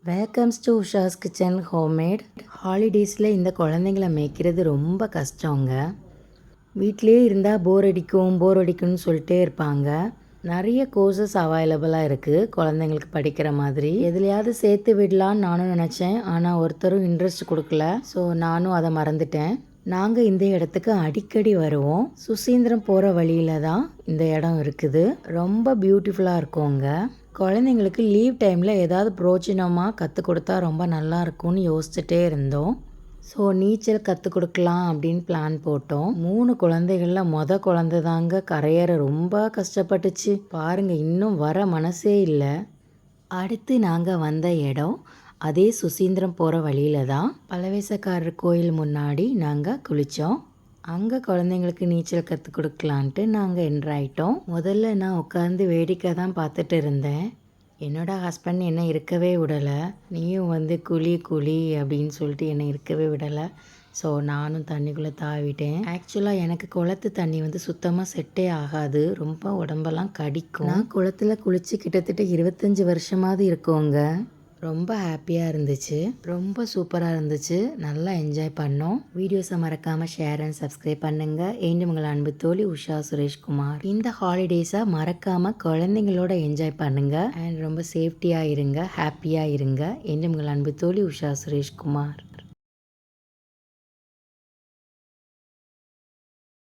Welcomes to Usha's kitchen homemade. ஹாலிடேஸில் இந்த குழந்தைங்கள மேய்க்கிறது ரொம்ப கஷ்டங்க. வீட்டிலே இருந்தால் போர் அடிக்கும்னு சொல்லிட்டே இருப்பாங்க. நிறைய கோர்சஸ் அவைலபிளாக இருக்குது குழந்தைங்களுக்கு படிக்கிற மாதிரி. எதுலையாவது சேர்த்து விடலான்னு நானும் நினச்சேன். ஆனால் ஒருத்தரும் இன்ட்ரெஸ்ட் கொடுக்கல. ஸோ நானும் அதை மறந்துட்டேன். நாங்கள் இந்த இடத்துக்கு அடிக்கடி வருவோம். சுசீந்திரம் போகிற வழியில தான் இந்த இடம் இருக்குது. ரொம்ப பியூட்டிஃபுல்லாக இருக்குங்க. குழந்தைங்களுக்கு லீவ் டைமில் ஏதாவது பிரோஜனமாக கற்றுக் கொடுத்தா ரொம்ப நல்லா இருக்கும்னு யோசிச்சுட்டே இருந்தோம். ஸோ நீச்சல் கற்றுக் கொடுக்கலாம் அப்படின்னு பிளான் போட்டோம். 3 குழந்தைகளில் குழந்தை தாங்க கரையேற ரொம்ப கஷ்டப்பட்டுச்சு. பாருங்கள், இன்னும் வர மனசே இல்லை. அடுத்து நாங்கள் வந்த இடம் அதே சுசீந்திரம் போகிற வழியில தான். பழவேசக்காரர் கோயில் முன்னாடி நாங்கள் குளித்தோம். அங்கே குழந்தைங்களுக்கு நீச்சல் கற்றுக் கொடுக்கலான்ட்டு நாங்கள் என்ட்ராயிட்டோம். முதல்ல நான் உட்காந்து வேடிக்கை தான் பார்த்துட்டு இருந்தேன். என்னோட ஹஸ்பண்ட் என்னை இருக்கவே விடலை. நீயும் வந்து குழி அப்படின்னு சொல்லிட்டு என்னை இருக்கவே விடலை. ஸோ நானும் தண்ணிக்குள்ளே தாவிட்டேன். ஆக்சுவலாக எனக்கு குளத்து தண்ணி வந்து சுத்தமாக செட்டே ஆகாது. ரொம்ப உடம்பெல்லாம் கடிக்கும். நான் குளத்தில் குளித்து கிட்டத்தட்ட 25 வருஷமாவது இருக்குங்க. ரொம்ப ஹாப்பியாக இருந்துச்சு. ரொம்ப சூப்பராக இருந்துச்சு. நல்லா என்ஜாய் பண்ணோம். வீடியோஸை மறக்காமல் ஷேர் அண்ட் சப்ஸ்கிரைப் பண்ணுங்கள். என்றும் உங்கள் அன்பு தோழி உஷா சுரேஷ்குமார். இந்த ஹாலிடேஸை மறக்காமல் குழந்தைங்களோட என்ஜாய் பண்ணுங்கள். அண்ட் ரொம்ப சேஃப்டியாக இருங்க, ஹாப்பியாக இருங்க. என்றும் உங்கள் அன்பு தோழி உஷா சுரேஷ்குமார்.